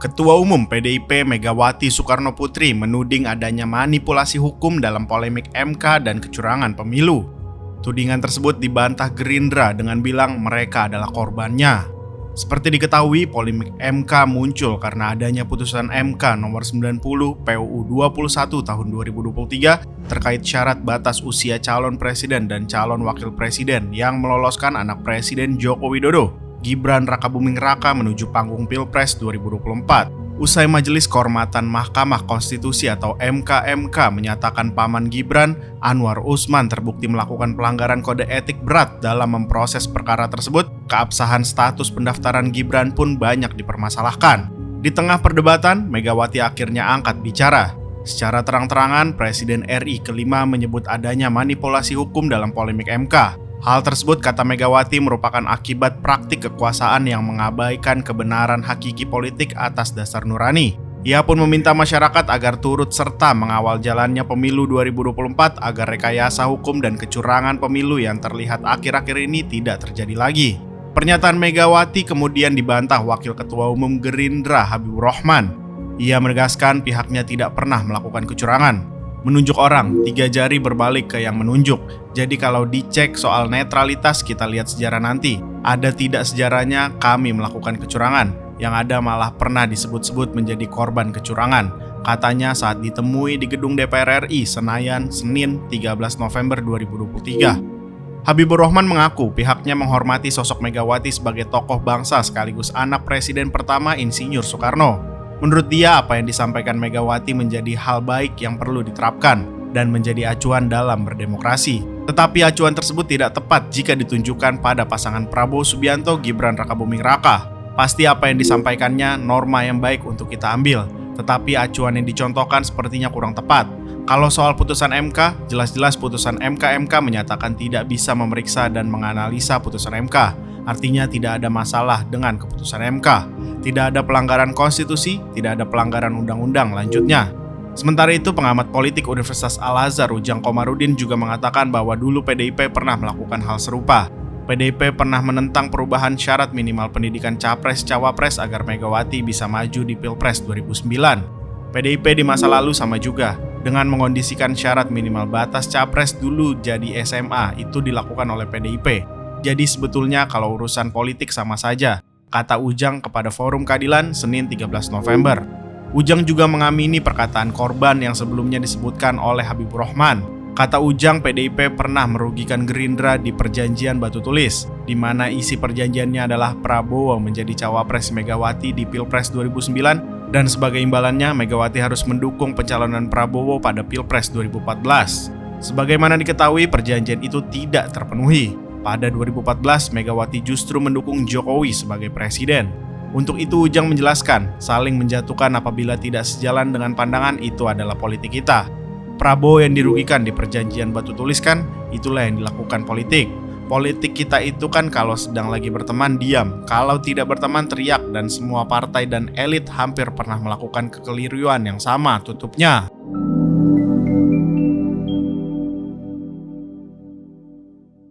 Ketua Umum PDIP Megawati Soekarnoputri menuding adanya manipulasi hukum dalam polemik MK dan kecurangan pemilu. Tudingan tersebut dibantah Gerindra dengan bilang mereka adalah korbannya. Seperti diketahui, polemik MK muncul karena adanya putusan MK nomor 90 PUU 21 tahun 2023 terkait syarat batas usia calon presiden dan calon wakil presiden yang meloloskan anak Presiden Joko Widodo, Gibran Rakabuming Raka menuju panggung Pilpres 2024. Usai Majelis Kehormatan Mahkamah Konstitusi atau MK menyatakan paman Gibran, Anwar Usman terbukti melakukan pelanggaran kode etik berat dalam memproses perkara tersebut, keabsahan status pendaftaran Gibran pun banyak dipermasalahkan. Di tengah perdebatan, Megawati akhirnya angkat bicara. Secara terang-terangan, Presiden RI kelima menyebut adanya manipulasi hukum dalam polemik MK. Hal tersebut, kata Megawati, merupakan akibat praktik kekuasaan yang mengabaikan kebenaran hakiki politik atas dasar nurani. Ia pun meminta masyarakat agar turut serta mengawal jalannya pemilu 2024 agar rekayasa hukum dan kecurangan pemilu yang terlihat akhir-akhir ini tidak terjadi lagi. Pernyataan Megawati kemudian dibantah Wakil Ketua Umum Gerindra Habibur Rahman. Ia menegaskan pihaknya tidak pernah melakukan kecurangan. Menunjuk orang, 3 jari berbalik ke yang menunjuk. Jadi kalau dicek soal netralitas, kita lihat sejarah nanti. Ada tidak sejarahnya kami melakukan kecurangan, yang ada malah pernah disebut-sebut menjadi korban kecurangan. Katanya saat ditemui di gedung DPR RI Senayan, Senin 13 November 2023. Habibur Rahman mengaku pihaknya menghormati sosok Megawati sebagai tokoh bangsa sekaligus anak Presiden pertama Insinyur Soekarno. Menurut dia, apa yang disampaikan Megawati menjadi hal baik yang perlu diterapkan dan menjadi acuan dalam berdemokrasi. Tetapi acuan tersebut tidak tepat jika ditunjukkan pada pasangan Prabowo Subianto Gibran Rakabuming Raka. Pasti apa yang disampaikannya norma yang baik untuk kita ambil, tetapi acuan yang dicontohkan sepertinya kurang tepat. Kalau soal putusan MK, jelas-jelas putusan MK menyatakan tidak bisa memeriksa dan menganalisa putusan MK. Artinya tidak ada masalah dengan keputusan MK. Tidak ada pelanggaran konstitusi, tidak ada pelanggaran undang-undang lanjutnya. Sementara itu, pengamat politik Universitas Al-Azhar Ujang Komarudin juga mengatakan bahwa dulu PDIP pernah melakukan hal serupa. PDIP pernah menentang perubahan syarat minimal pendidikan Capres-Cawapres agar Megawati bisa maju di Pilpres 2009. PDIP di masa lalu sama juga, dengan mengondisikan syarat minimal batas Capres dulu jadi SMA, itu dilakukan oleh PDIP. Jadi sebetulnya kalau urusan politik sama saja, kata Ujang kepada Forum Keadilan Senin 13 November. Ujang juga mengamini perkataan korban yang sebelumnya disebutkan oleh Habibur Rahman. Kata Ujang, PDIP pernah merugikan Gerindra di perjanjian batu tulis, di mana isi perjanjiannya adalah Prabowo menjadi cawapres Megawati di Pilpres 2009 dan sebagai imbalannya Megawati harus mendukung pencalonan Prabowo pada Pilpres 2014. Sebagaimana diketahui, perjanjian itu tidak terpenuhi. Pada 2014, Megawati justru mendukung Jokowi sebagai presiden. Untuk itu Ujang menjelaskan, saling menjatuhkan apabila tidak sejalan dengan pandangan itu adalah politik kita. Prabowo yang dirugikan di perjanjian batu tulis kan, itulah yang dilakukan politik. Politik kita itu kan kalau sedang lagi berteman diam, kalau tidak berteman teriak, dan semua partai dan elit hampir pernah melakukan kekeliruan yang sama, tutupnya.